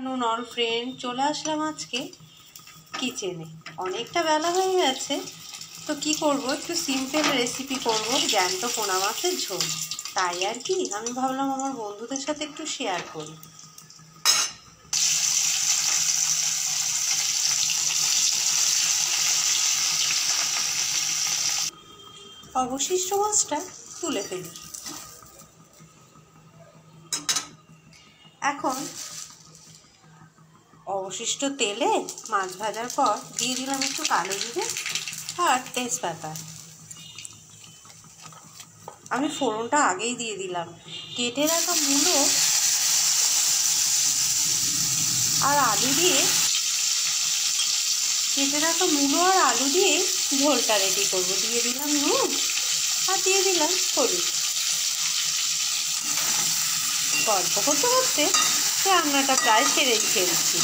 Afternoon all friend चले आसलाम आज के किचेने अनेकटा बेला हो गेছে तो कि करब एकटू सिम्पल रेसिपि करब ज्ञान्त पोना माछेर झोल ताई आर कि आमी भाबलाम आमार बंधुदेर साथे एकटू शेयर करी। अवशिष्ट माछटा तुले फेली। এখন अवशिष्ट तेले माछ भाजार पर दिए दिलाम एकटू कालो जिरे और तेजपाता। आमी फोड़नटा आगेई दिए दिलाम। केटे राखा मूलो और आलू दिए झोलटा रेडी करब। दिए दिलाम नुन और दिए दिलाम हलुद। गल्प करते करते रान्नाटा प्राय सेरेई फेलছি।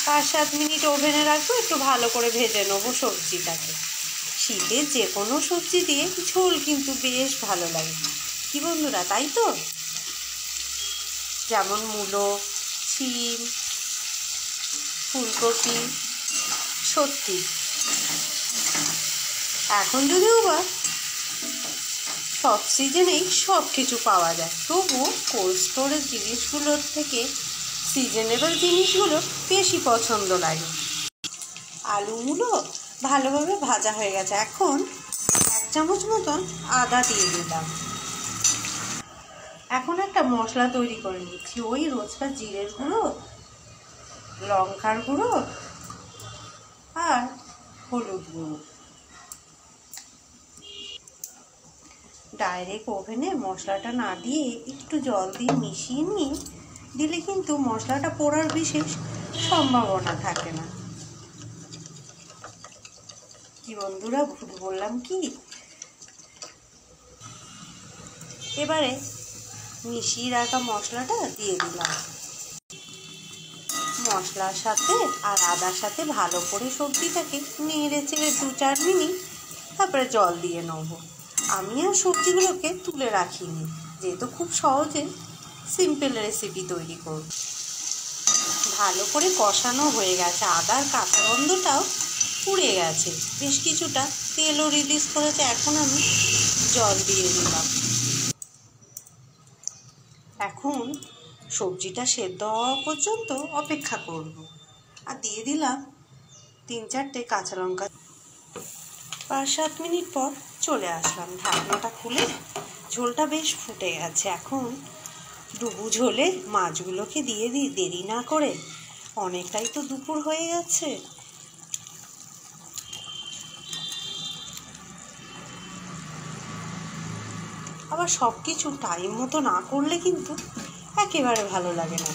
5-7 मिनट ओभेने राखबो एकटू भालो करे भेजे नेब सब्जिटाके। शीते जे कोनो सब्जी दिए झोल किन्तु बेश भालो लागे कि बंधुरा ताई तो। जेमन मूलो छिम फुलकपि सत्यि एखन यदिओ बा सब सीजनेই सब किछु पावा जाए तबुओ कोल्ड स्टोरेज जिनिसगुलोर थेके सीजनेबल जिनिसगुलो बेशी पछंद लागे। आलूगुलो भालोभाबे भाजा हये गेছে। এখন 1 চামচ মতন আদা দিয়ে দিলাম। এখন একটা মশলা তৈরি করে নিচ্ছি। ওই রোজকার জিরের গুঁড়ো লঙ্কার গুঁড়ো আর হলুদ গুঁড়ো। डायरेक्ट ओभेने मशलाटा ना दिए एकटू जल दिए मिशिए निए दिले किन्तु मशलाटा पोड़ार विशेष सम्भावना थाके ना। कि बंधुरा भूल बोललाम कि एबारे मिशिए राखा मशलाटा दिए दिलाम। मशलार साथे आर आदार साथे भालो करे सब्जिटाके नेड़े चेड़े 2-4 मिनिट तारपरे जल दिए नेब। आमी आर सब्जिगुलोके तुले राखिनी जेहेतु खूब सहजे सिम्पल रेसिपि तैरी करब। भालो करे कषानो हये गेছে। आदार काँचा गन्धटाও पुड़े गेছে। बेश किछुटा तेलও रिलिज करेছে। এখন আমি জল দিয়ে দিলাম। এখন সবজিটা সেদ্ধ হওয়া পর্যন্ত অপেক্ষা করব আর দিয়ে দিলাম 3-4টে কাঁচা লঙ্কা। 5-7 মিনিট পর চলে আসলাম। ঢাকনাটা খুলে ঝোলটা বেশ ফুটে গেছে। এখন ডুবু ঝোলে মাছগুলোকে দিয়ে দিই দেরি না করে। অনেকটাই তো দুপুর হয়ে গেছে। আবার সব কিছু টাইম মতো না করলে কিন্তু একেবারে ভালো লাগে না।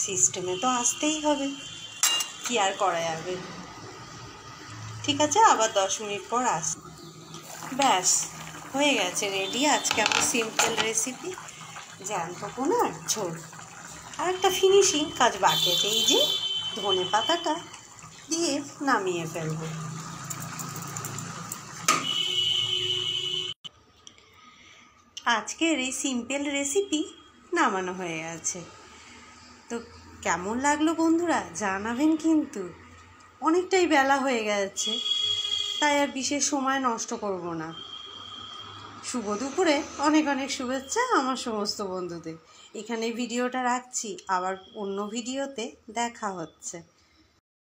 সিস্টেমে তো আসতেই হবে, কি আর করা যাবে। ঠিক আছে, আবার 10 মিনিট পর আস। ব্যাস হয়ে গেছে রেডি আজকে আমার সিম্পল রেসিপি জ্যান্ত পোনার ঝোল। আর একটা ফিনিশিং কাজ বাকি আছে, এই যে ধনে পাতাটা দিয়ে নামিয়ে ফেলব। আজকের এই সিম্পল রেসিপি নামানো হয়ে গেছে। তো কেমন লাগলো বন্ধুরা জানাবেন কিন্তু। অনেকটাই বেলা হয়ে গেছে, তাই আর বিশেষ সময় নষ্ট করব না। শুভ দুপুরে অনেক অনেক শুভেচ্ছা আমার সমস্ত বন্ধুদের। এখানে ভিডিওটা রাখছি, আবার অন্য ভিডিওতে দেখা হচ্ছে।